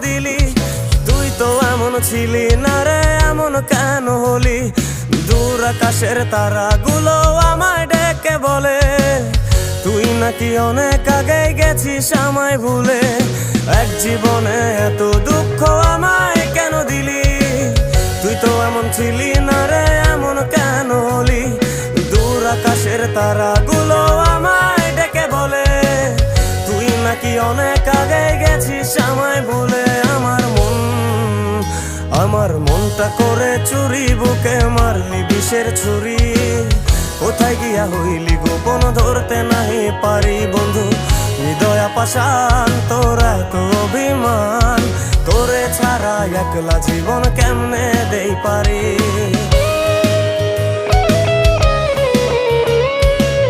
দিলি। তুই তো এমন ছিলি না রে, এমন কেন হলি? দূর আকাশের তারাগুলো আমায় ডেকে বলে তুই নাকি অনেক আগে গেছিস আমায় ভুলে। এক জীবনে এত দুঃখ আমায় কেন দিলি? তুই তো এমন ছিলি না রে, এমন কেন হলি? দূর আকাশের তারাগুলো আমায় ডেকে বলে তুই নাকি অনেক আগে গেছিস আমায় ভুলে। আমার মনটা করে চুরি, বুকে মারলি বিষের ছুরি। কোথায় গিয়া হইলি গোপন, ধরতে নাহি পারি বন্ধু। হৃদয় পাষাণ তোর এত অভিমান, তোরে ছাড়া একলা জীবন কেমনে দেই পারি?